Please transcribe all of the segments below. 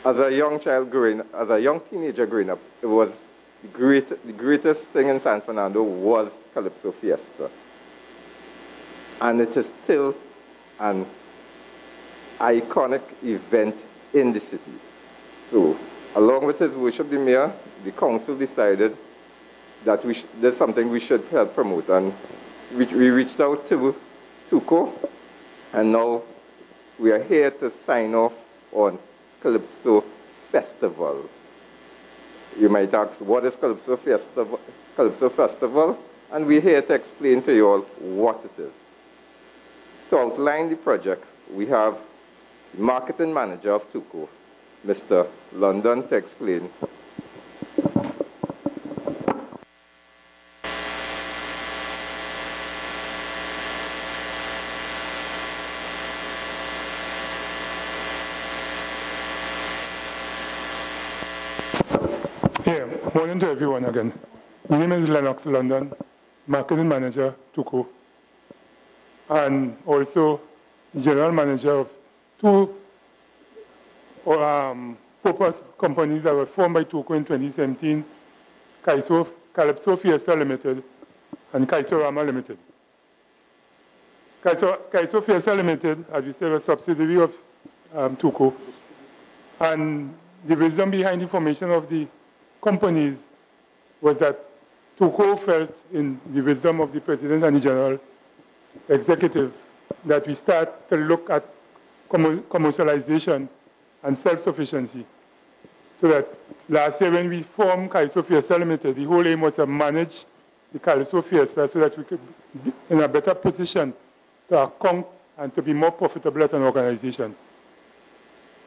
as a young child as a young teenager growing up, it was the greatest thing in San Fernando was Calypso Fiesta. And it is still an iconic event in the city. So, along with his worship, the mayor, the council decided that there's something we should help promote. And we reached out to TUCO, and now we are here to sign off on Calypso Festival. You might ask, what is Calypso Festival? Calypso Festival? And we're here to explain to you all what it is. To outline the project, we have the marketing manager of TUCO, Mr. London, to explain. Morning to everyone again. My name is Lennox London, Marketing Manager, TUCO, and also General Manager of two purpose companies that were formed by TUCO in 2017, Calypso Fiesta Limited and Calypso Rama Limited. Calypso Fiesta Limited, as we said, was a subsidiary of TUCO, and the reason behind the formation of the companies was that TUCO felt, in the wisdom of the President and the General Executive, that we start to look at commercialization and self-sufficiency. So that last year when we formed Calypso Fiesta Limited, the whole aim was to manage the Calypso Fiesta so that we could be in a better position to account and to be more profitable as an organization.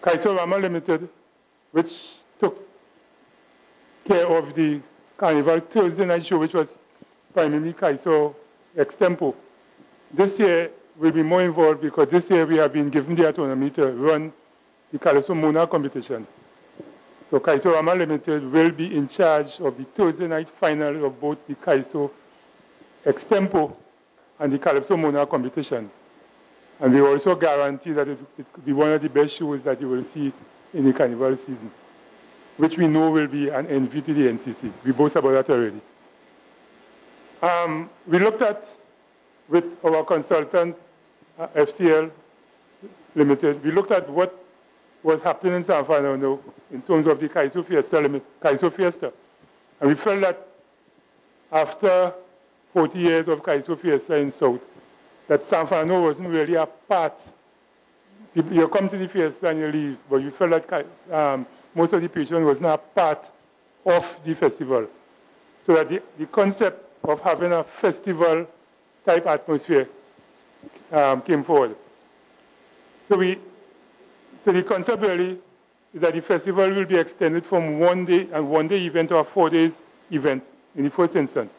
Calypso Rama Limited, which took care of the Carnival Thursday night show, which was primarily Calypso Extempo. This year will be more involved because this year we have been given the autonomy to run the Calypso Mona competition. So Calypso Rama Limited will be in charge of the Thursday night final of both the Calypso Extempo and the Calypso Mona competition. And we also guarantee that it will be one of the best shows that you will see in the Carnival season, which we know will be an envy to the NCC. We boast about that already. We looked at, with our consultant, FCL Limited, we looked at what was happening in San Fernando in terms of the Calypso Fiesta. And we felt that after 40 years of Calypso Fiesta in South, that San Fernando wasn't really a part. You come to the Fiesta and you leave, but you felt that most of the patron was not part of the festival. So that the concept of having a festival type atmosphere came forward. So the concept really is that the festival will be extended from one day event to a 4 days event in the first instance.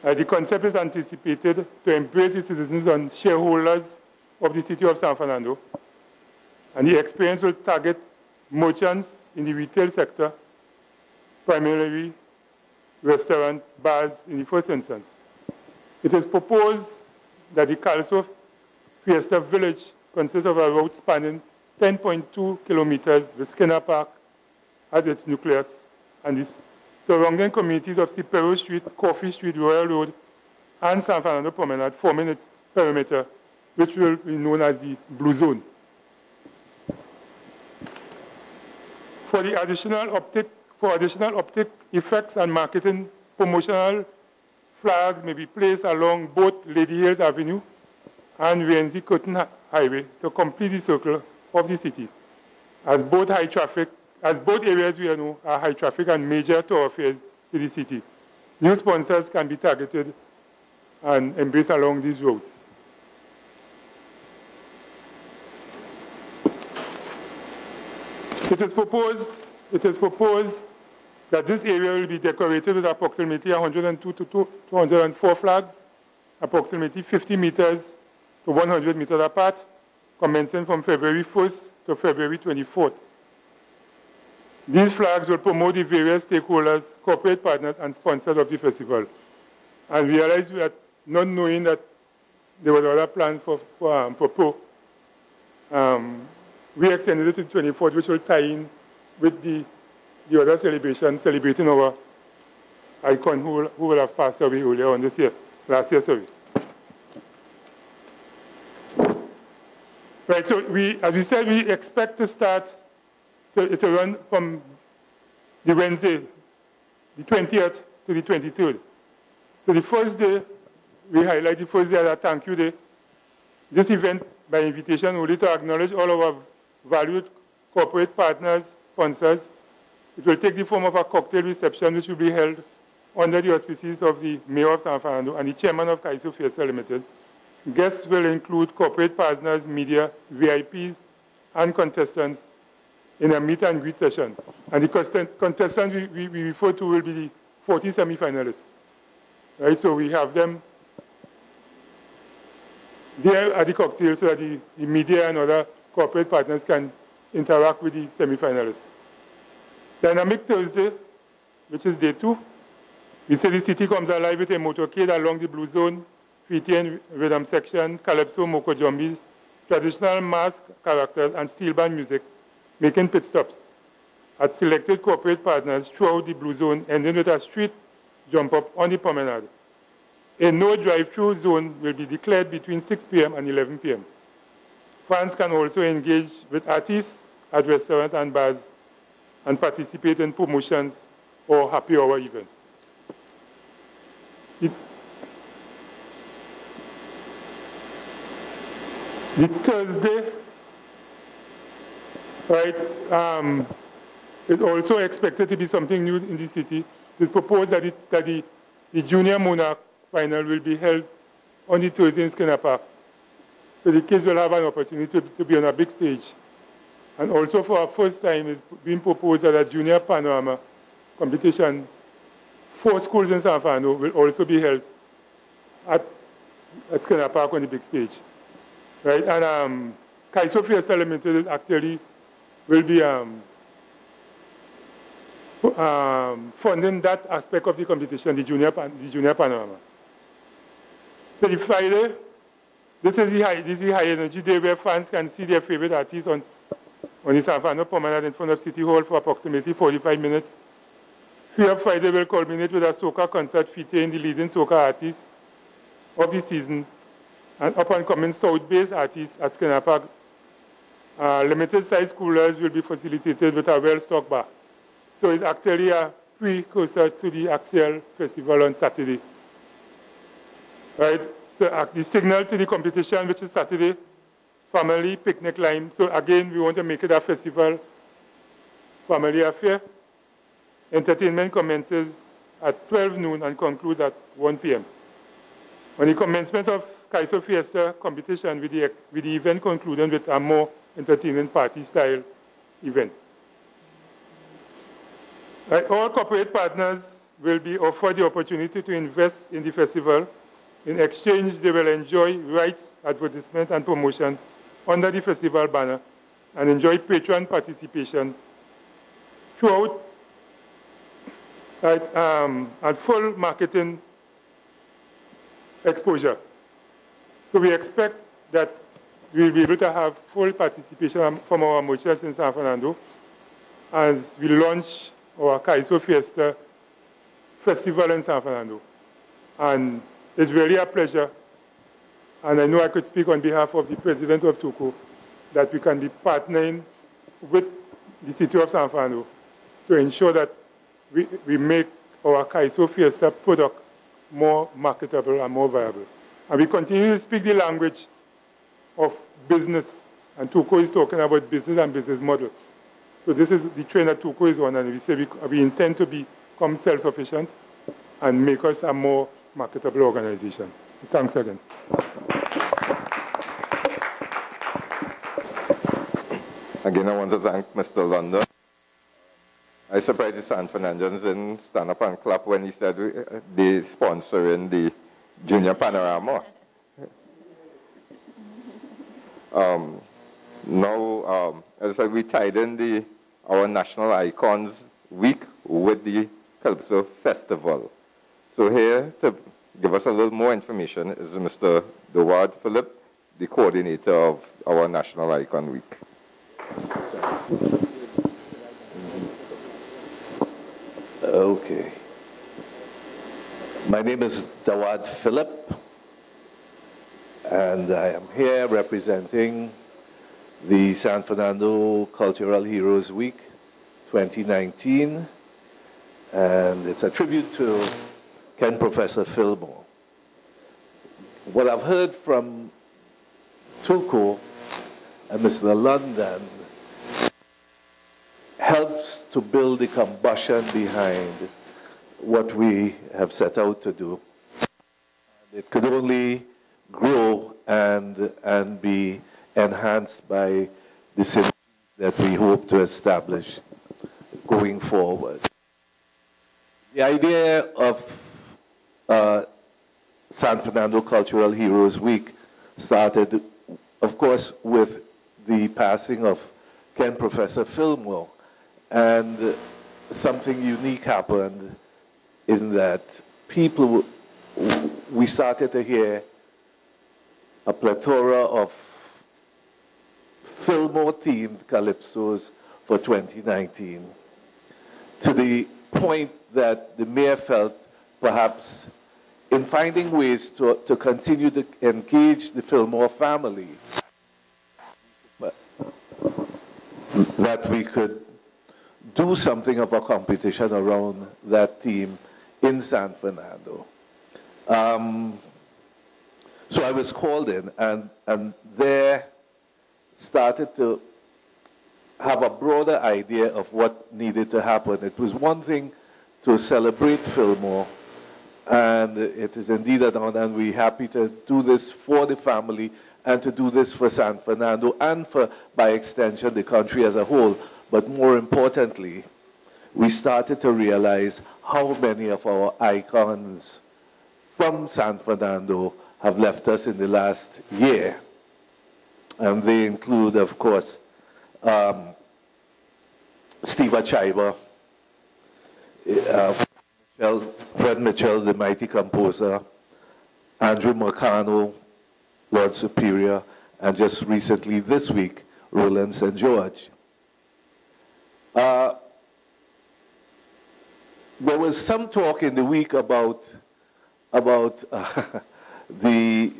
The concept is anticipated to embrace the citizens and shareholders of the city of San Fernando. And the experience will target merchants in the retail sector, primarily restaurants, bars in the first instance. It is proposed that the Calypso Fiesta village consists of a route spanning 10.2 kilometers with Skinner Park as its nucleus, and the surrounding communities of Cipero Street, Coffee Street, Royal Road, and San Fernando Promenade forming its perimeter, which will be known as the Blue Zone. For additional optic effects and marketing, promotional flags may be placed along both Lady Hills Avenue and Rienzi Curtin Highway to complete the circle of the city. As both areas we know are high traffic and major thoroughfares to the city, new sponsors can be targeted and embraced along these roads. It is proposed that this area will be decorated with approximately 102 to 204 flags, approximately 50 meters to 100 meters apart, commencing from February 1st to February 24th. These flags will promote the various stakeholders, corporate partners, and sponsors of the festival. And realized that, not knowing that there were other plans for we extended it to the 24th, which will tie in with the other celebration, celebrating our icon who will have passed away earlier on this year, last year, sorry. Right, so as we said, we expect to start to run from the Wednesday, the 20th to the 23rd. So the first day, we highlight the first day as a thank you day. This event, by invitation, only to acknowledge all our valued corporate partners, sponsors. It will take the form of a cocktail reception, which will be held under the auspices of the Mayor of San Fernando and the Chairman of Calypso Fiesta Limited. Guests will include corporate partners, media, VIPs, and contestants in a meet and greet session. And the contestants we refer to will be the 40 semifinalists. Right, so we have them there at the cocktail so that the media and other corporate partners can interact with the semifinalists. Dynamic Thursday, which is day 2. We say the city comes alive with a motorcade along the Blue Zone, Fijian rhythm section, Calypso, Moko Jumbies, traditional mask characters, and steel band music, making pit stops at selected corporate partners throughout the Blue Zone, ending with a street jump up on the promenade. A no drive-through zone will be declared between 6 p.m. and 11 p.m. Fans can also engage with artists at restaurants and bars and participate in promotions or happy hour events. The Thursday, right, is also expected to be something new in the city. It's proposed that the Junior Monarch final will be held on the Thursday in Skinner Park. So the kids will have an opportunity to be on a big stage. And also for our first time, it's being proposed that a Junior Panorama competition, 4 schools in San Fernando will also be held at Skinner Park on the big stage. Right, and Calypso Fiesta Limited actually will be funding that aspect of the competition, the junior panorama. So the Friday, this is the high energy day where fans can see their favorite artists on the San Fernando promenade in front of City Hall for approximately 45 minutes. Free Up Friday will culminate with a soca concert featuring the leading soca artists of the season and up-and-coming South-based artists at Skinner Park. Limited-sized coolers will be facilitated with a well-stocked bar. So it's actually a precursor to the actual festival on Saturday. Right? So the signal to the competition, which is Saturday, family picnic line. So again, we want to make it a festival, family affair. Entertainment commences at 12 noon and concludes at 1 p.m. On the commencement of Calypso Fiesta competition with the event concluding with a more entertaining party-style event. Right, all corporate partners will be offered the opportunity to invest in the festival. In exchange, they will enjoy rights, advertisement, and promotion under the festival banner and enjoy patron participation throughout and full marketing exposure. So we expect that we'll be able to have full participation from our merchants in San Fernando as we launch our Calypso Fiesta Festival in San Fernando. And it's really a pleasure, and I know I could speak on behalf of the president of TUCO, that we can be partnering with the city of San Fernando to ensure that we make our Calypso Fiesta product more marketable and more viable. And we continue to speak the language of business, and TUCO is talking about business and business model. So this is the train that TUCO is on, and we say we intend to become self-sufficient and make us a more marketable organization. Thanks again. Again, I want to thank Mr. London. I was surprised the San Fernandans didn't stand up and clap when he said they sponsoring the Junior Panorama. Now, as I said, we tied in our National Icons Week with the Calypso Festival. So here to give us a little more information is Mr. Deward Phillip, the coordinator of our National Icon Week. Okay. My name is Dawad Philip, and I am here representing the San Fernando Cultural Heroes Week 2019, and it's a tribute to Ken Professor Fillmore. What I've heard from TUCO and Mr. London helps to build the combustion behind what we have set out to do. It could only grow and be enhanced by the synergy that we hope to establish going forward. The idea of San Fernando Cultural Heroes Week started, of course, with the passing of Ken Professor Fillmore, and something unique happened in that we started to hear a plethora of Fillmore-themed calypsos for 2019, to the point that the mayor felt perhaps in finding ways to continue to engage the Fillmore family, that we could do something of a competition around that theme in San Fernando. So I was called in and there started to have a broader idea of what needed to happen. It was one thing to celebrate Fillmore, and it is indeed an honor, and we're happy to do this for the family and to do this for San Fernando and for, by extension, the country as a whole. But more importantly, we started to realize how many of our icons from San Fernando have left us in the last year. And they include, of course, Steve Achaiba, Fred Mitchell, the mighty composer, Andrew Mercano, Lord Superior, and just recently this week, Roland St. George. There was some talk in the week about the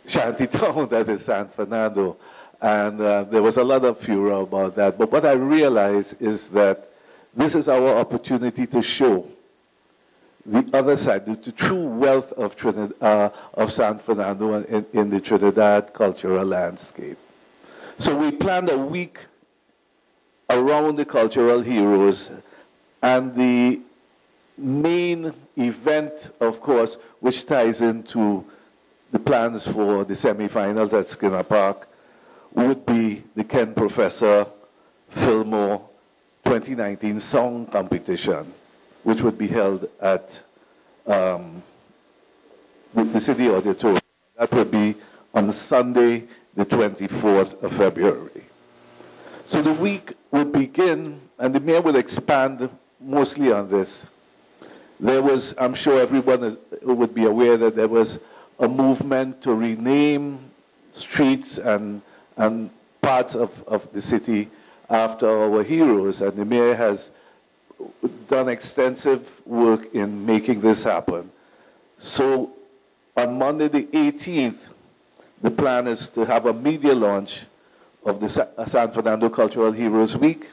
shantytown that is San Fernando, and there was a lot of furor about that. But what I realized is that this is our opportunity to show the other side, the true wealth of San Fernando in the Trinidad cultural landscape. So we planned a week around the cultural heroes, and the main event, of course, which ties into the plans for the semifinals at Skinner Park, would be the Ken Professor Fillmore 2019 Song Competition, which would be held at the City Auditorium. That would be on Sunday, the 24th of February. So the week would begin, and the mayor will expand mostly on this. There was, I'm sure everyone would be aware that there was a movement to rename streets and parts of the city after our heroes, and the mayor has done extensive work in making this happen. So on Monday the 18th, the plan is to have a media launch of the San Fernando Cultural Heroes Week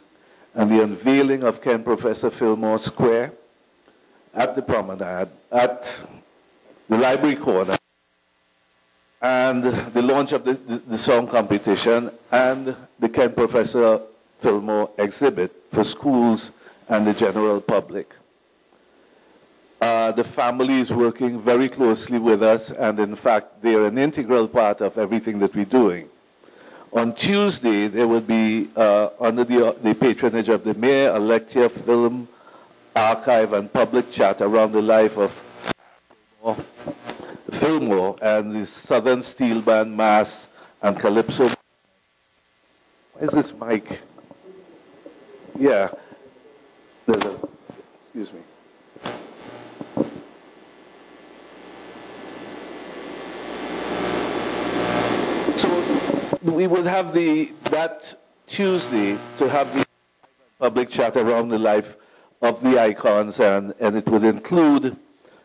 and the unveiling of Ken Professor Fillmore Square at the promenade, at the library corner, and the launch of the song competition and the Ken Professor Fillmore exhibit for schools and the general public. The family is working very closely with us, and in fact, they are an integral part of everything that we're doing. On Tuesday, there will be, under the patronage of the mayor, a lecture, film, archive, and public chat around the life of Fillmore and the Southern Steel Band Mass and Calypso. Where's this mic? Yeah. Excuse me. So we will have that Tuesday to have the public chat around the life of the icons, and it would include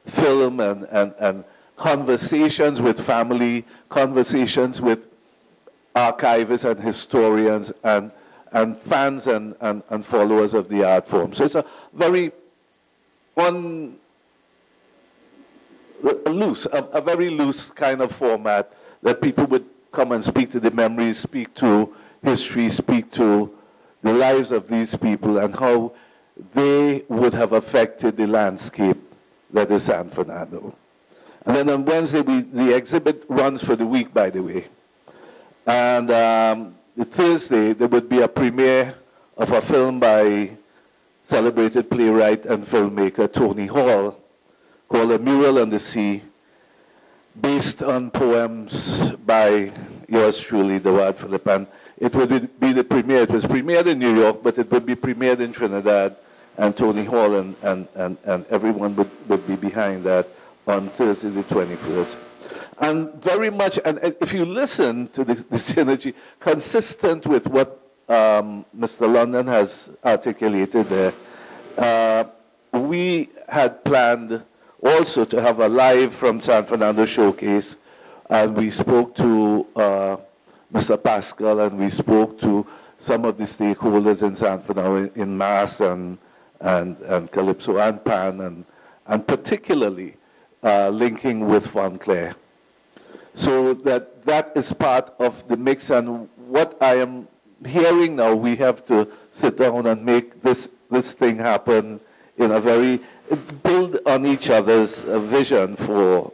film and conversations with family, conversations with archivists and historians and fans and followers of the art form. So it's a very a very loose kind of format that people would come and speak to the memories, speak to history, speak to the lives of these people and how they would have affected the landscape that is San Fernando. And then on Wednesday, the exhibit runs for the week, by the way. And the Thursday, there would be a premiere of a film by celebrated playwright and filmmaker Tony Hall called A Mural on the Sea, based on poems by yours truly, Dawad Philip. And it would be the premiere. It was premiered in New York, but it would be premiered in Trinidad, and Tony Hall and everyone would be behind that on Thursday the 21st. And very much, and if you listen to the synergy, consistent with what Mr. London has articulated there, we had planned also to have a live from San Fernando showcase, and we spoke to Mr. Pascal, and we spoke to some of the stakeholders in San Fernando, in Mass and Calypso and Pan, and particularly linking with Fontclair. So that is part of the mix, and what I am hearing now, we have to sit down and make this thing happen in a very, build on each other's vision for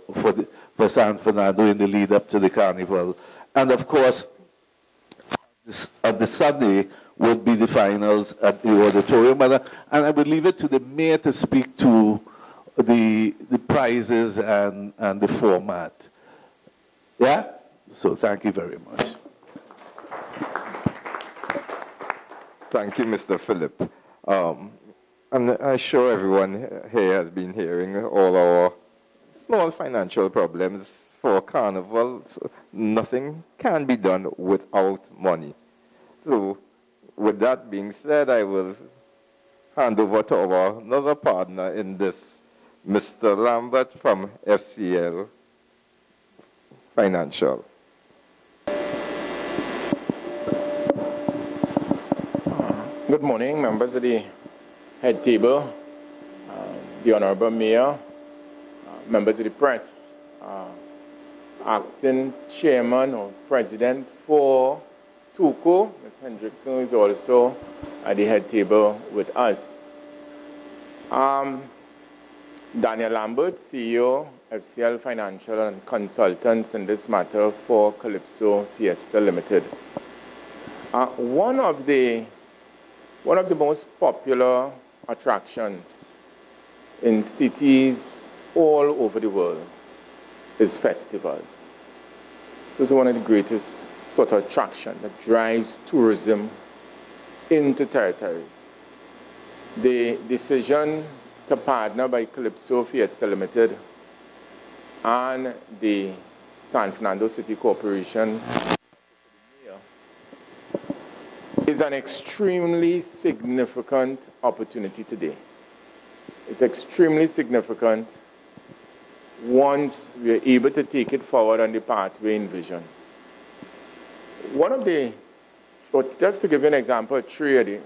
San Fernando in the lead up to the carnival. And of course, on the Sunday would be the finals at the auditorium, and I would leave it to the mayor to speak to the prizes and the format. Yeah? So thank you very much. Thank you, Mr. Philip. And I'm sure everyone here has been hearing all our small financial problems for Carnival. So nothing can be done without money. So with that being said, I will hand over to our another partner in this, Mr. Lambert from FCL Financial. Good morning, members of the head table, the Honorable Mayor, members of the press, acting chairman or president for TUCO, Ms. Hendrickson, is also at the head table with us. Daniel Lambert, CEO, FCL Financial and Consultants in this matter for Calypso Fiesta Limited. One of the most popular attractions in cities all over the world is festivals. Those are one of the greatest sort of attraction that drives tourism into territories. The decision to partner by Calypso Fiesta Limited and the San Fernando City Corporation is an extremely significant opportunity today. It's extremely significant once we're able to take it forward on the pathway envisioned. Just to give you an example, 3 of the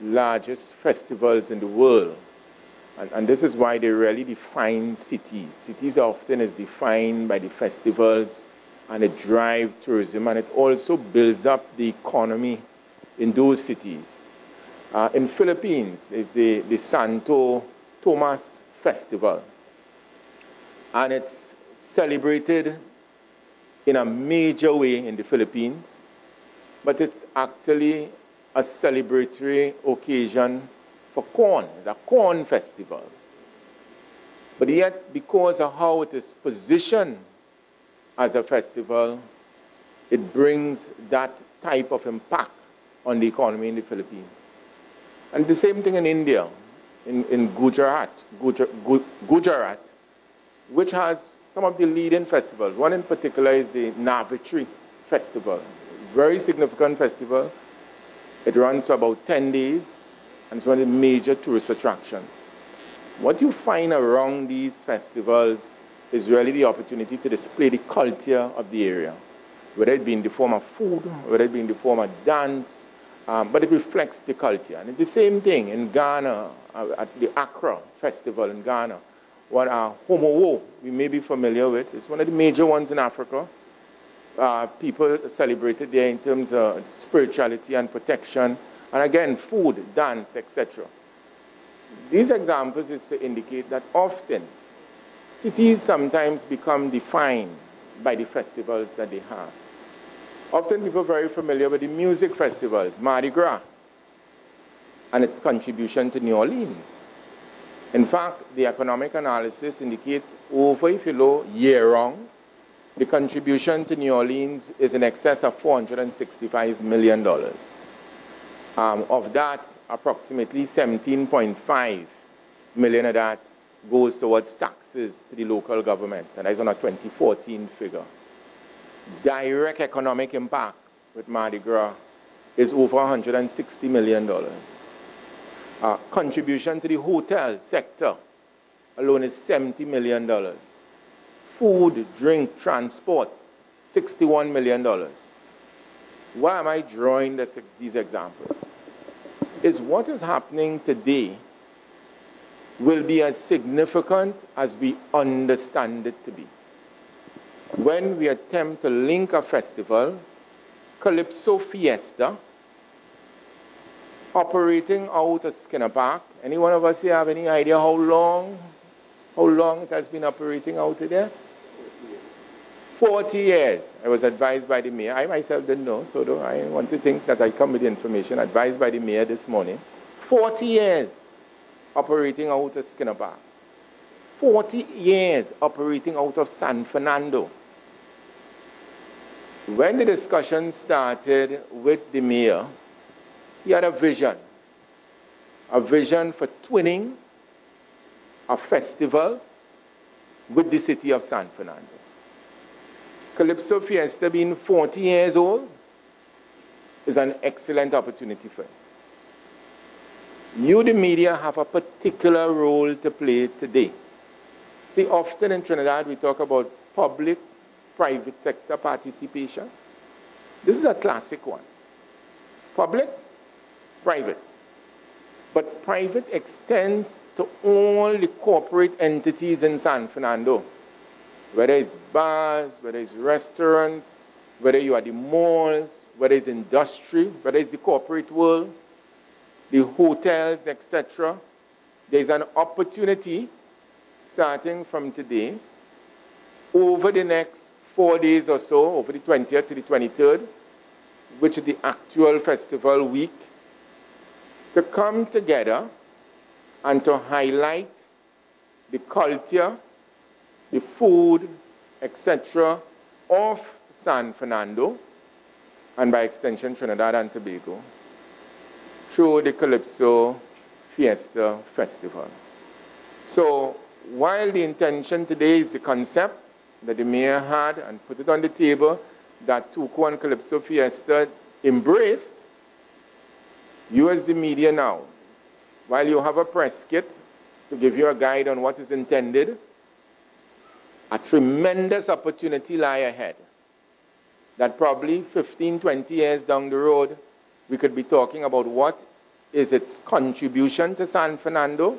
largest festivals in the world, and this is why they really define cities. Cities often is defined by the festivals, and it drives tourism, and it also builds up the economy in those cities. In Philippines, is the Santo Tomas Festival. And it's celebrated in a major way in the Philippines, but it's actually a celebratory occasion for corn. It's a corn festival. But yet, because of how it is positioned as a festival, it brings that type of impact on the economy in the Philippines. And the same thing in India, in Gujarat, which has some of the leading festivals. One in particular is the Navratri Festival, very significant festival. It runs for about 10 days, and it's one of the major tourist attractions. What you find around these festivals is really the opportunity to display the culture of the area, whether it be in the form of food, whether it be in the form of dance, but it reflects the culture. And it's the same thing in Ghana, at the Accra Festival in Ghana, what Homowo we may be familiar with. It's one of the major ones in Africa. People celebrate it there in terms of spirituality and protection, and again, food, dance, etc. These examples is to indicate that often cities sometimes become defined by the festivals that they have. Often people are very familiar with the music festivals, Mardi Gras, and its contribution to New Orleans. In fact, the economic analysis indicates over, if you look year-round, the contribution to New Orleans is in excess of $465 million. Of that, approximately 17.5 million of that goes towards taxes to the local governments, and that's on a 2014 figure. Direct economic impact with Mardi Gras is over $160 million. Contribution to the hotel sector alone is $70 million. Food, drink, transport, $61 million. Why am I drawing these examples? Is what is happening today will be as significant as we understand it to be. When we attempt to link a festival, Calypso Fiesta, operating out of Skinner Park. Any one of us here have any idea how long it has been operating out of there? 40 years. I was advised by the mayor. I myself didn't know, so I want to think that I come with the information advised by the mayor this morning. 40 years operating out of Skinner Park. 40 years operating out of San Fernando. When the discussion started with the mayor, he had a vision for twinning a festival with the city of San Fernando. Calypso Fiesta being 40 years old is an excellent opportunity for it. You, the media, have a particular role to play today. See, often in Trinidad we talk about public-private sector participation. This is a classic one. Public, private. But private extends to all the corporate entities in San Fernando. Whether it's bars, whether it's restaurants, whether you are the malls, whether it's industry, whether it's the corporate world, the hotels, etc. There's an opportunity starting from today, over the next 4 days or so, over the 20th to the 23rd, which is the actual festival week, to come together and to highlight the culture, the food, etc. of San Fernando, and by extension Trinidad and Tobago, through the Calypso Fiesta Festival. So while the intention today is the concept that the mayor had and put it on the table that TUCO and Calypso Fiesta embraced, you as the media now, while you have a press kit to give you a guide on what is intended, a tremendous opportunity lie ahead. That probably 15, 20 years down the road, we could be talking about what is its contribution to San Fernando,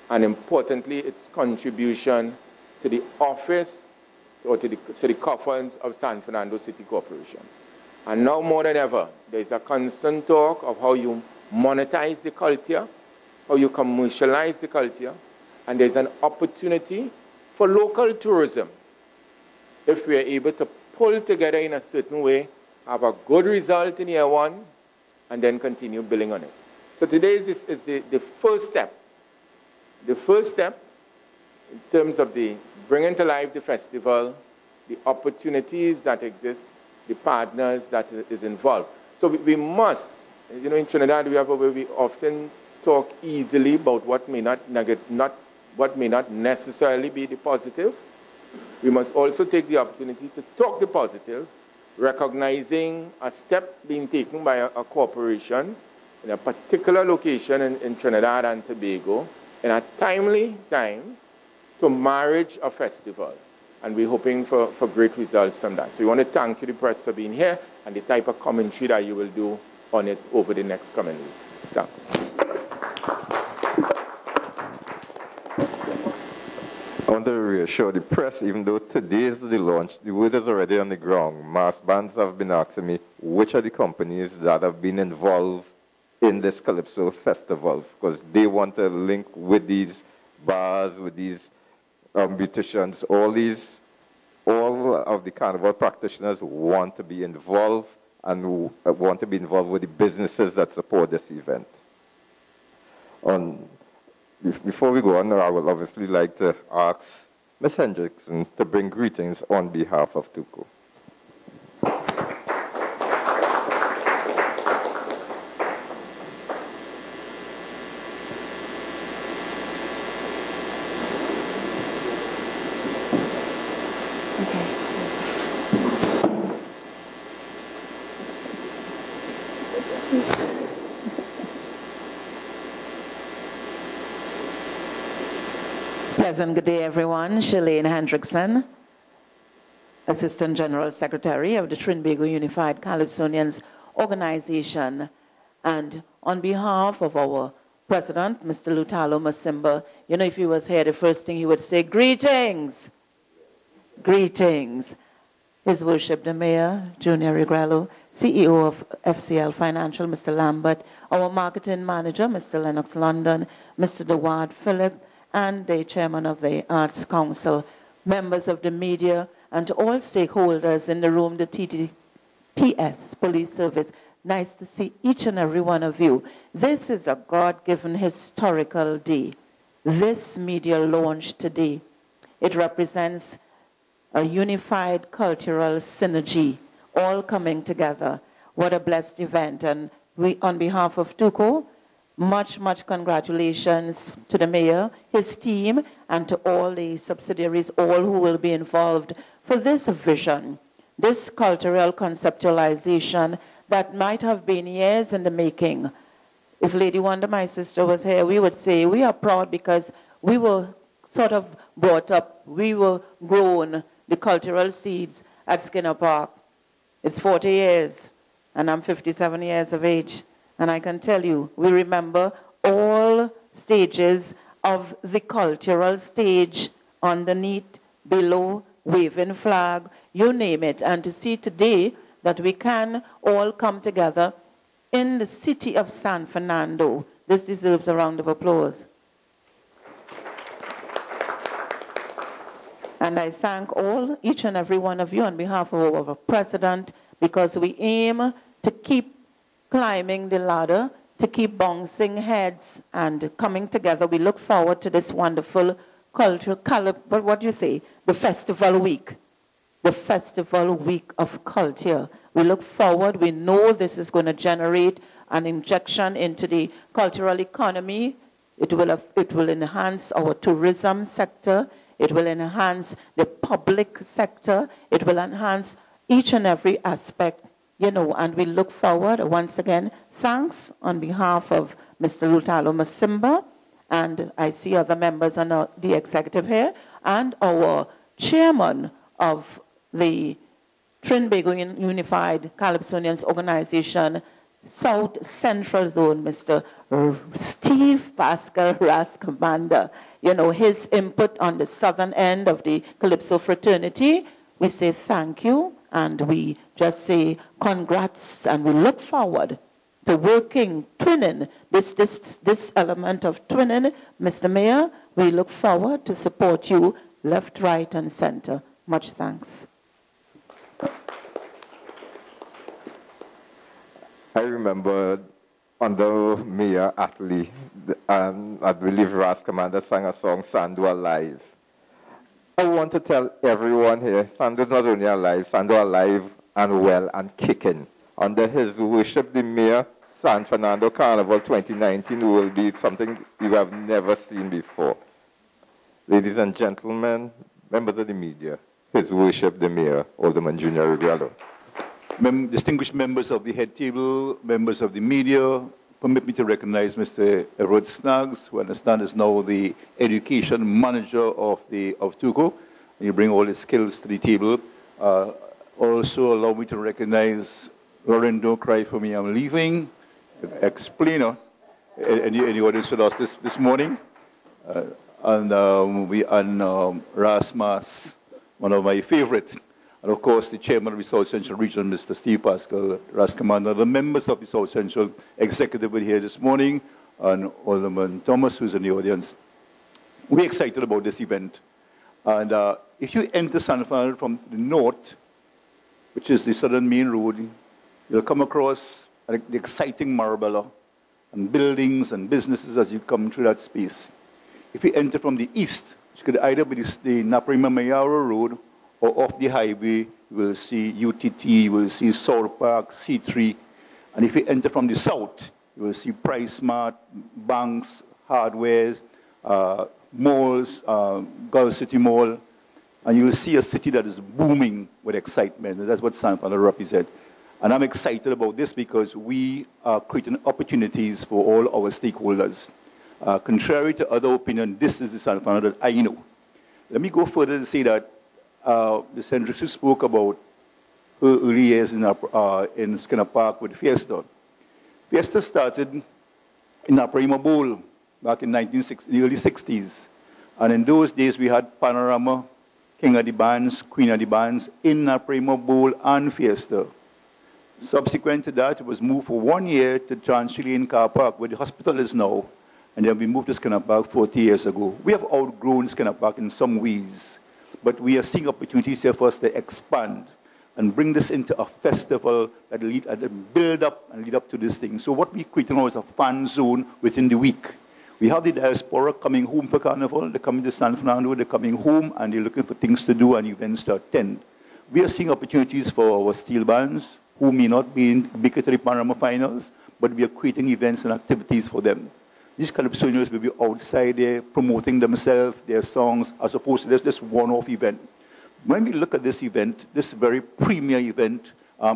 and importantly, its contribution to the office or to the coffers of San Fernando City Corporation. And now more than ever, there's a constant talk of how you monetize the culture, how you commercialize the culture, and there's an opportunity for local tourism. If we are able to pull together in a certain way, have a good result in year one, and then continue building on it. So today is the first step. The first step in terms of the bringing to life the festival, the opportunities that exist, the partners that is involved. So we must, in Trinidad we often talk easily about what may not necessarily be the positive. We must also take the opportunity to talk the positive, recognizing a step being taken by a corporation in a particular location in Trinidad and Tobago in a timely time to marriage a festival. And we're hoping for great results from that. So we want to thank you, the press, for being here and the type of commentary that you will do on it over the next coming weeks. Thanks. I want to reassure the press, even though today is the launch, the word is already on the ground. Mass bands have been asking me which are the companies that have been involved in this Calypso festival, because they want to link with these bars, with these beauticians, all of the carnival practitioners want to be involved and want to be involved with the businesses that support this event. Before we go on, I would obviously like to ask Ms. Hendrickson to bring greetings on behalf of TUCO. Pleasant good day, everyone. Shalane Hendrickson, Assistant General Secretary of the Trinbago Unified Calypsonians Organization. And on behalf of our President, Mr. Lutalo Masimba, you know, if he was here, the first thing he would say, greetings, greetings. His Worship the Mayor, Junior Regrello, CEO of FCL Financial, Mr. Lambert, our Marketing Manager, Mr. Lennox London, Mr. DeWard Phillip, and the Chairman of the Arts Council, members of the media, and to all stakeholders in the room, the TTPS Police Service. Nice to see each and every one of you. This is a God-given historical day. This media launch today, it represents a unified cultural synergy, all coming together. What a blessed event. And we, on behalf of TUCO, much congratulations to the mayor, his team, and to all the subsidiaries, all who will be involved for this vision, this cultural conceptualization that might have been years in the making. If Lady Wanda, my sister, was here, we would say we are proud because we were sort of brought up, we were grown the cultural seeds at Skinner Park. It's 40 years, and I'm 57 years of age. And I can tell you, we remember all stages of the cultural stage, underneath, below, waving flag, you name it. And to see today that we can all come together in the city of San Fernando, this deserves a round of applause. And I thank each and every one of you on behalf of our president, because we aim to keep climbing the ladder, to keep bouncing heads and coming together. We look forward to this wonderful cultural, but what do you say? The festival week. The festival week of culture. We look forward. We know this is going to generate an injection into the cultural economy. It will enhance our tourism sector. It will enhance the public sector. It will enhance each and every aspect. You know, and we look forward, once again, thanks on behalf of Mr. Lutalo Masimba, and I see other members on the executive here, and our chairman of the Trinbago Unified Calypsonians Organization, South Central Zone, Mr. Steve Pascal Rascomanda. You know, his input on the southern end of the Calypso fraternity, we say thank you. And we just say congrats, and we look forward to working, twinning, this element of twinning. Mr. Mayor, we look forward to support you left, right, and center. Much thanks. I remember under Mayor Attlee, and I believe Ras Commander sang a song, Sandu Alive. I want to tell everyone here, Sando's not only alive, Sando alive and well and kicking. Under his worship, the Mayor, San Fernando Carnival 2019 will be something you have never seen before. Ladies and gentlemen, members of the media, his worship, the Mayor, Alderman Junior Regrello. distinguished members of the head table, members of the media, permit me to recognize Mr. Edward Snaggs, who I understand is now the education manager of TUCO. You bring all his skills to the table. Also allow me to recognize Lauren, don't cry for me, I'm leaving, explainer, in the audience with us this morning. And Rasmas, one of my favorites. And of course, the chairman of the South Central Region, Mr. Steve Pascal, Ras Commander, the members of the South Central Executive were here this morning, and Alderman Thomas, who's in the audience. We're excited about this event. And if you enter San Fernando from the north, which is the southern main road, you'll come across the exciting Marabella and buildings and businesses as you come through that space. If you enter from the east, which could either be the Naparima Mayaro Road, or off the highway, you will see UTT, you will see South Park, C3. And if you enter from the south, you will see Price Mart, banks, hardwares, malls, Gulf City Mall. And you will see a city that is booming with excitement. And that's what San Fernando represents. And I'm excited about this because we are creating opportunities for all our stakeholders. Contrary to other opinion, this is the San Fernando that I know. Let me go further to say that Ms. Hendrickson spoke about her early years in Skinner Park with Fiesta. Fiesta started in Naparima Bowl back in the early 60s. And in those days, we had Panorama, King of the Bands, Queen of the Bands in Naparima Bowl and Fiesta. Subsequent to that, it was moved for 1 year to Transilien Car Park, where the hospital is now. And then we moved to Skinner Park 40 years ago. We have outgrown Skinner Park in some ways. But we are seeing opportunities here for us to expand and bring this into a festival that will build up and lead up to this thing. So what we create now is a fan zone within the week. We have the diaspora coming home for Carnival. They're coming to San Fernando, they're coming home, and they're looking for things to do and events to attend. We are seeing opportunities for our steel bands, who may not be in Big Panorama finals, but we are creating events and activities for them. These Calypsonians will be outside there promoting themselves, their songs, as opposed to this one-off event. When we look at this event, this very premier event,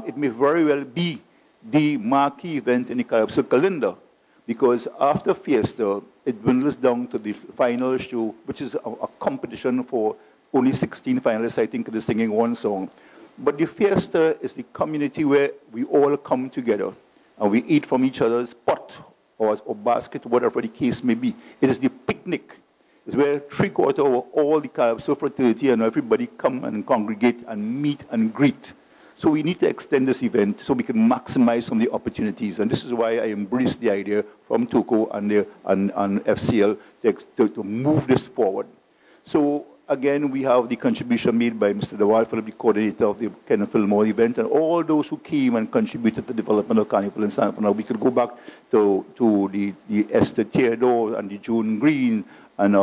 it may very well be the marquee event in the Calypso calendar, because after Fiesta, it dwindles down to the final show, which is a competition for only 16 finalists, I think, that are singing one song. But the Fiesta is the community where we all come together, and we eat from each other's pot, or basket, whatever the case may be. It is the picnic. It's where 3/4 of all the Calypso fraternity and everybody come and congregate and meet and greet. So we need to extend this event so we can maximize some of the opportunities. And this is why I embrace the idea from TUCO and FCL to move this forward. So again, we have the contribution made by Mr. Dewal Philip, the coordinator of the Kenneth Fillmore event, and all those who came and contributed to the development of Carnival in San Fernando. We could go back to the Esther Theodore and the June Green and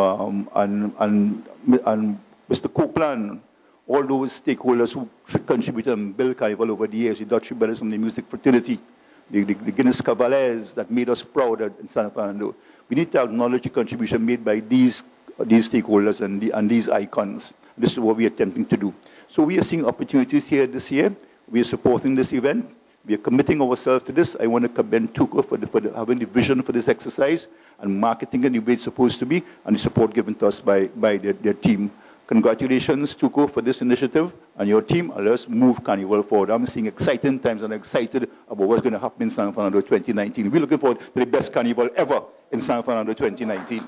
Mr. Copeland, all those stakeholders who contributed and built Carnival over the years, the Dutch Rebels from the music fraternity, the Guinness Cavaliers that made us proud in San Fernando. We need to acknowledge the contribution made by these stakeholders and these icons. This is what we are attempting to do. So we are seeing opportunities here this year. We are supporting this event. We are committing ourselves to this. I want to commend TUCO for having the vision for this exercise and marketing it the way it's supposed to be, and the support given to us by their team. Congratulations, TUCO, for this initiative and your team. Let's move Carnival forward. I'm seeing exciting times and I'm excited about what's going to happen in San Fernando 2019. We're looking forward to the best Carnival ever in San Fernando 2019.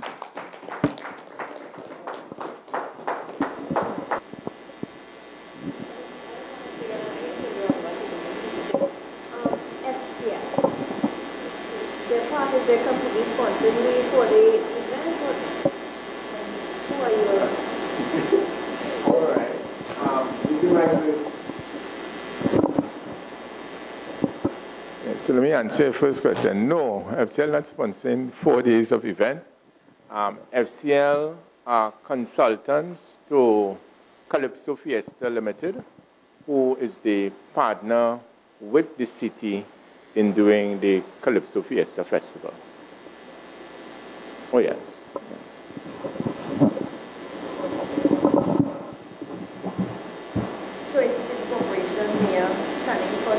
They're completely sponsored me for the event. Who are you? All right. Would you like to? So let me answer your first question. No, FCL not sponsoring 4 days of event. FCL are consultants to Calypso Fiesta Limited, who is the partner with the city in doing the Calypso Fiesta Festival. Oh, yes. So it's this corporation here planning for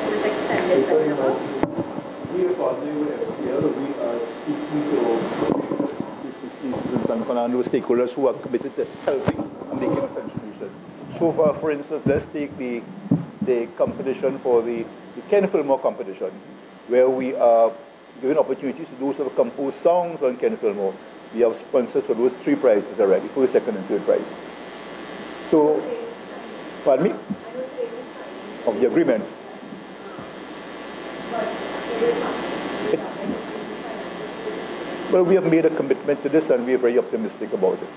We are partnering with FPL. We are speaking to San Fernando stakeholders who are committed to helping and making a contribution. So far, for instance, let's take the competition for the Ken Fillmore competition, where we are giving opportunities to those who have composed songs on Ken Fillmore. We have sponsors for those 3 prizes already, first, second, and third prize. So, pardon me? Of the agreement. Well, we have made a commitment to this and we are very optimistic about it.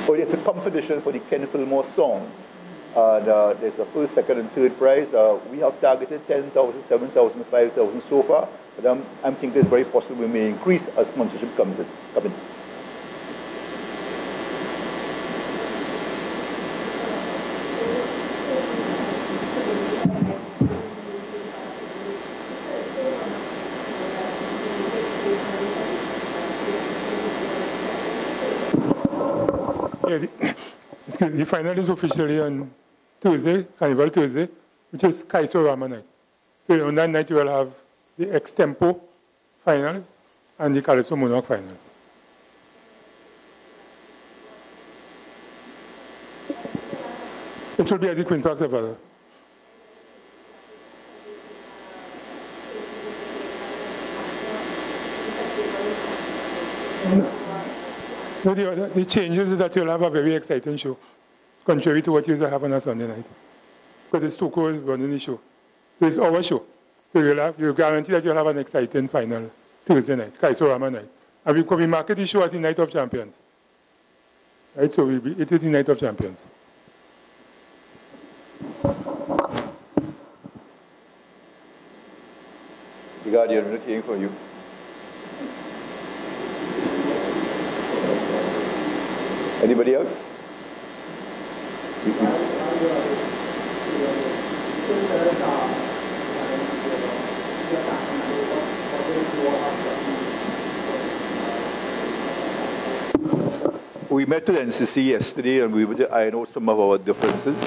Oh, there's a competition for the Ken Fillmore songs. There's a first, second, and third prize. We have targeted 10,000, 7,000, 5,000 so far. But I'm thinking it's very possible we may increase as sponsorship comes in. Yeah, the final is officially on Tuesday, Carnival Tuesday, which is Calypso Rama night. So on that night you will have the Extempo finals and the Calypso Monarch finals. It will be at the Queen Park Safari. So the changes is that you'll have a very exciting show, contrary to what you have on a Sunday night. Because it's Tuko is running the show. So it's our show. So you'll guarantee that you'll have an exciting final Tuesday night, Calypso Rama night. And we market the show as the Night of Champions. Right, so it is the Night of Champions. The Guardian, we're hearing from you. Anybody else? We met with NCC yesterday and we were to iron out some of our differences.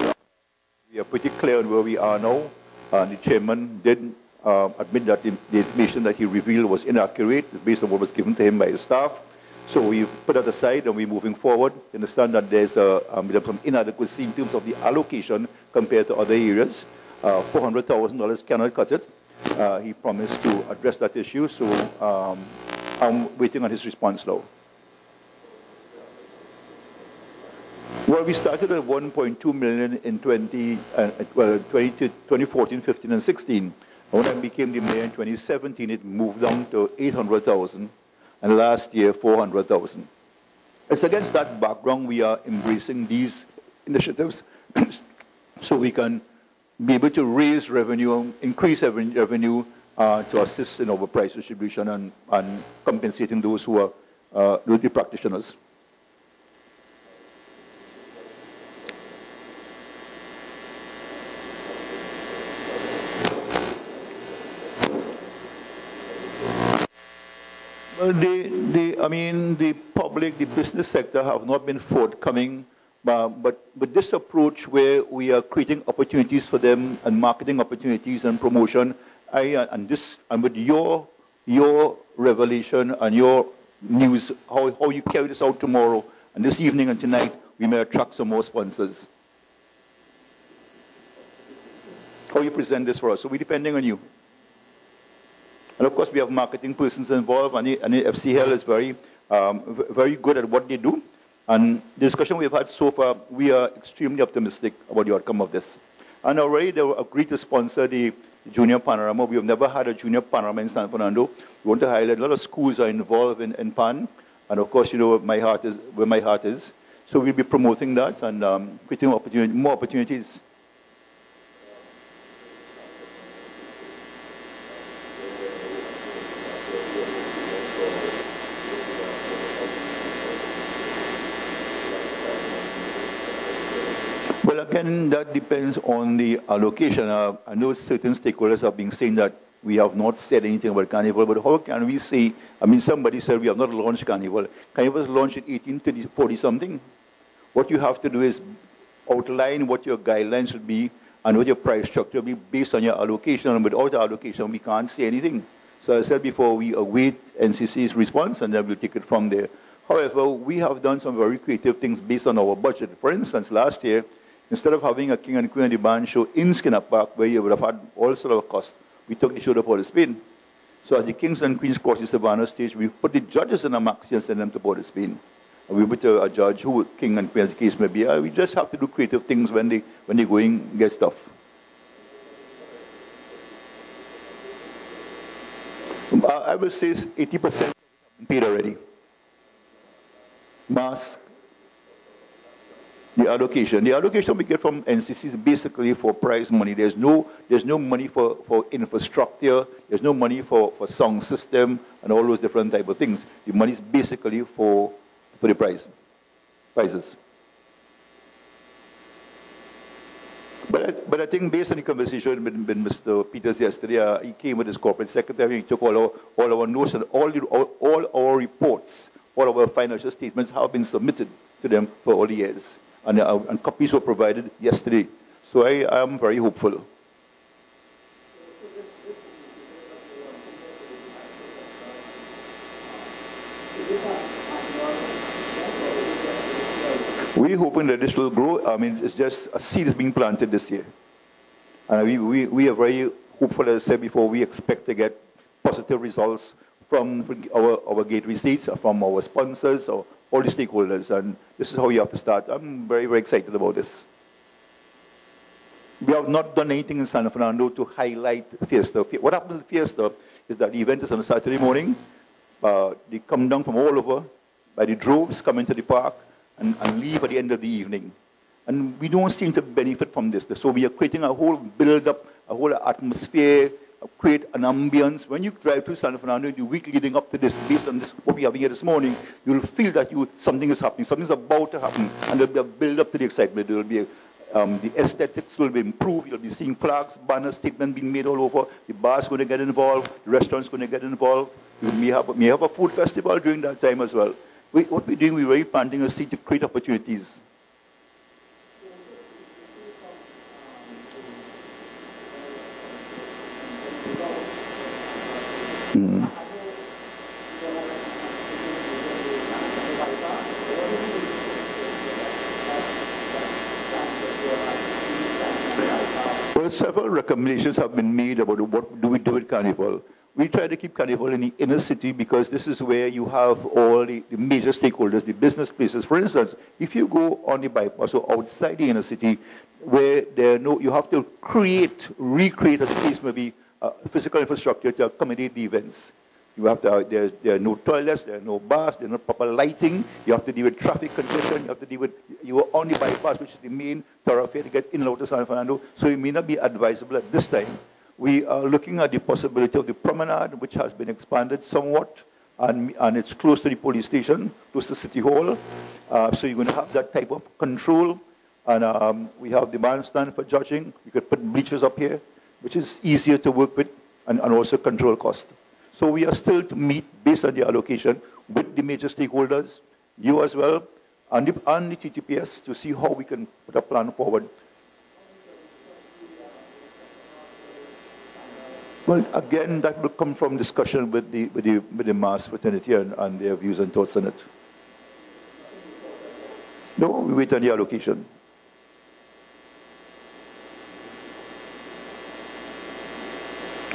We are pretty clear on where we are now. The chairman did admit that the information that he revealed was inaccurate based on what was given to him by his staff. So we put that aside and we're moving forward. Understand that there's some inadequacy in terms of the allocation compared to other areas. $400,000 cannot cut it. He promised to address that issue, so I'm waiting on his response now. Well, we started at 1.2 million in 2014, 15, and 16. When I became the mayor in 2017, it moved down to 800,000. And last year, 400,000. It's against that background we are embracing these initiatives so we can be able to raise revenue, increase revenue to assist in our price distribution and compensating those who are the practitioners. Well, the public, the business sector have not been forthcoming, but this approach where we are creating opportunities for them and marketing opportunities and promotion, and with your revelation and your news, how you carry this out tomorrow and this evening and tonight, we may attract some more sponsors. How you present this for us, so we're depending on you. And of course, we have marketing persons involved, and the FCL is very good at what they do. And the discussion we've had so far, we are extremely optimistic about the outcome of this. And already they agreed to sponsor the Junior Panorama. We have never had a Junior Panorama in San Fernando. We want to highlight a lot of schools are involved in PAN. And of course, you know, my heart is where my heart is. So we'll be promoting that and creating more opportunities. Well, again, that depends on the allocation. I know certain stakeholders have been saying that we have not said anything about Carnival, but how can we say, I mean, somebody said we have not launched Carnival. Carnival was launched in 1840 something. What you have to do is outline what your guidelines should be and what your price structure will be based on your allocation. And without the allocation, we can't say anything. So I said before, we await NCC's response, and then we'll take it from there. However, we have done some very creative things based on our budget. For instance, last year, instead of having a King and Queen of the Band show in Skinner Park, where you would have had all sort of costs, we took the show to Port of Spain. So as the Kings and Queens crossed the Savannah stage, we put the judges in a maxi and sent them to Port of Spain. And we put a judge, who King and Queen, as the case may be. We just have to do creative things when they go in get stuff. I will say 80% paid already. Mask, the allocation. The allocation we get from NCC is basically for prize money. There's no money for infrastructure. There's no money for sound system and all those different type of things. The money is basically for the prizes. But I think based on the conversation with Mr. Peters yesterday, he came with his corporate secretary. He took all our notes and all our reports, all our financial statements have been submitted to them for all the years. And copies were provided yesterday. So I am very hopeful. We're hoping that this will grow. I mean, it's just a seed is being planted this year. And we are very hopeful, as I said before, we expect to get positive results from our gateway states, from our sponsors, or all the stakeholders. And this is how you have to start. I'm very, very excited about this. We have not done anything in San Fernando to highlight Fiesta. What happens at Fiesta is that the event is on a Saturday morning. They come down from all over by the droves, come into the park, and leave at the end of the evening. And we don't seem to benefit from this. So we are creating a whole build-up, a whole atmosphere, create an ambience. When you drive to San Fernando, the week leading up to this, based on this, what we have here this morning, you'll feel that something is happening, something's about to happen, and there'll be a build-up to the excitement. There will be the aesthetics will be improved. You'll be seeing flags, banners, statements being made all over. The bar's going to get involved. The restaurant's going to get involved. We may have a food festival during that time as well. What we're doing, we're really planting a seed to create opportunities. Well, several recommendations have been made about what do we do with Carnival. We try to keep Carnival in the inner city because this is where you have all the major stakeholders, the business places. For instance, if you go on the bypass or outside the inner city, where you have to recreate a space, maybe physical infrastructure to accommodate the events. You have to, there are no toilets, there are no bars, there are no proper lighting. You have to deal with traffic congestion. You have to deal with, you are on the bypass, which is the main thoroughfare to get in and out of San Fernando. So it may not be advisable at this time. We are looking at the possibility of the promenade, which has been expanded somewhat, and it's close to the police station, close to City Hall. So you're going to have that type of control. And we have the bandstand for judging. You could put bleachers up here, which is easier to work with and also control cost. So we are still to meet based on the allocation with the major stakeholders, you as well, and the TTPS to see how we can put a plan forward. Well, again, that will come from discussion with the mass fraternity and their views and thoughts on it. No, we wait on the allocation.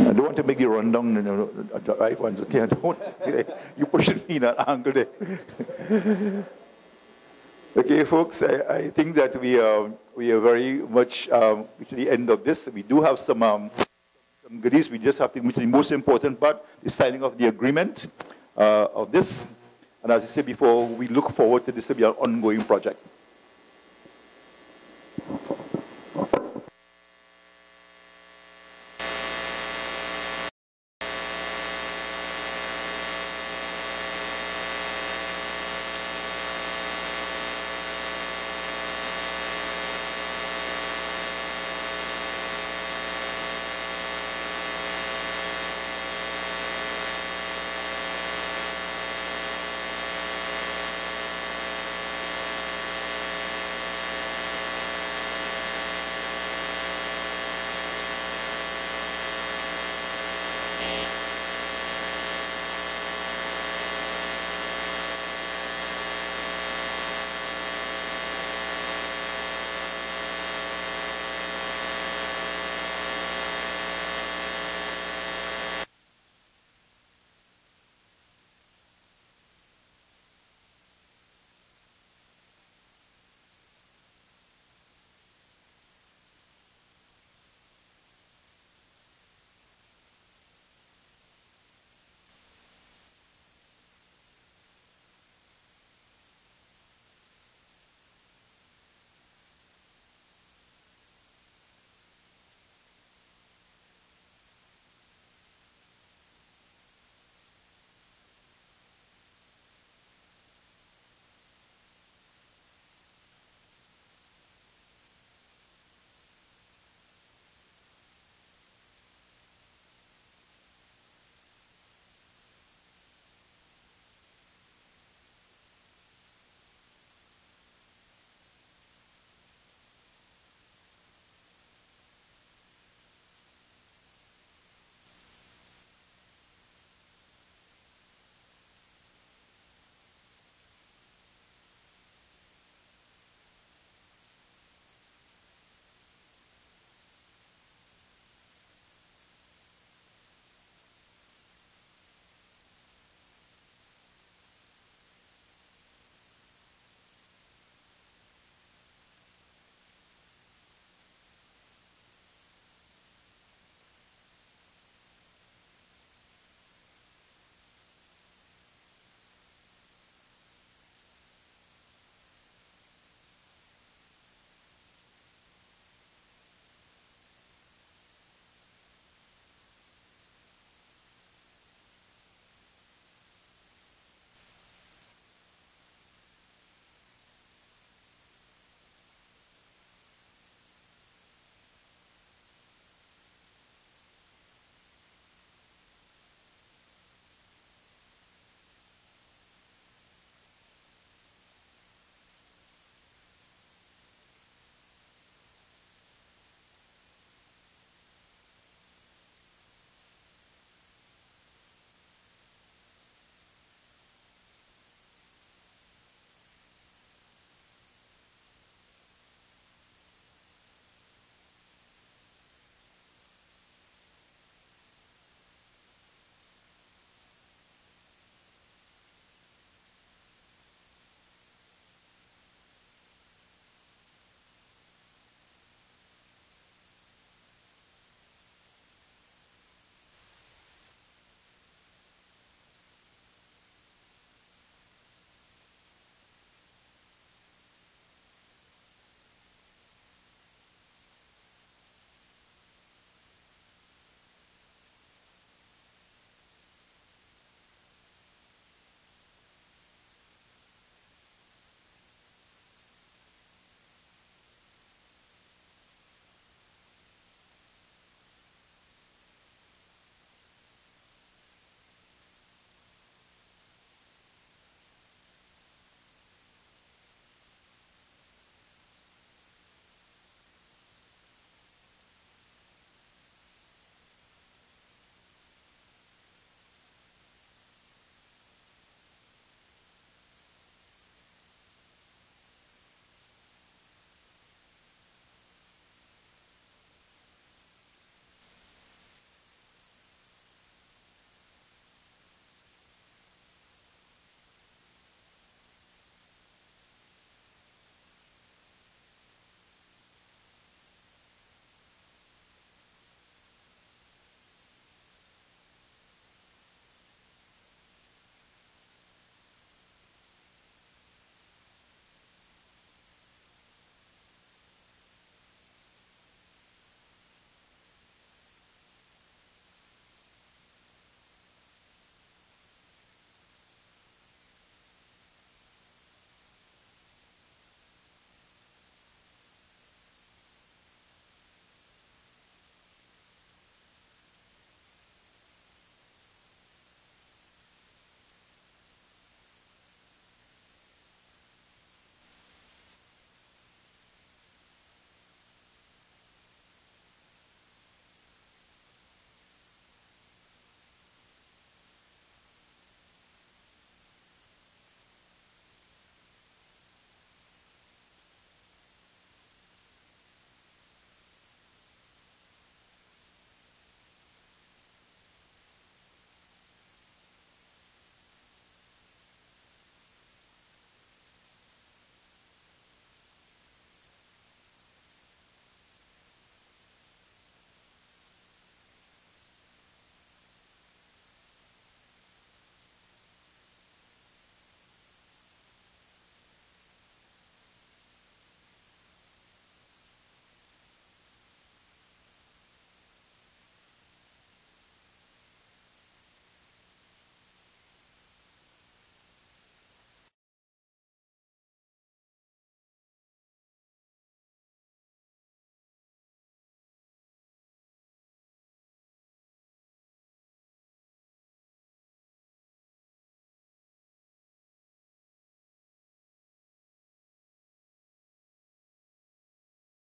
I don't want to make you run down the right ones. Okay, I don't. You pushing me in that angle there. Okay, folks, I think that we are very much to the end of this. We do have some goodies. We just have to move to the most important part, the signing of the agreement of this. And as I said before, we look forward to this to be an ongoing project.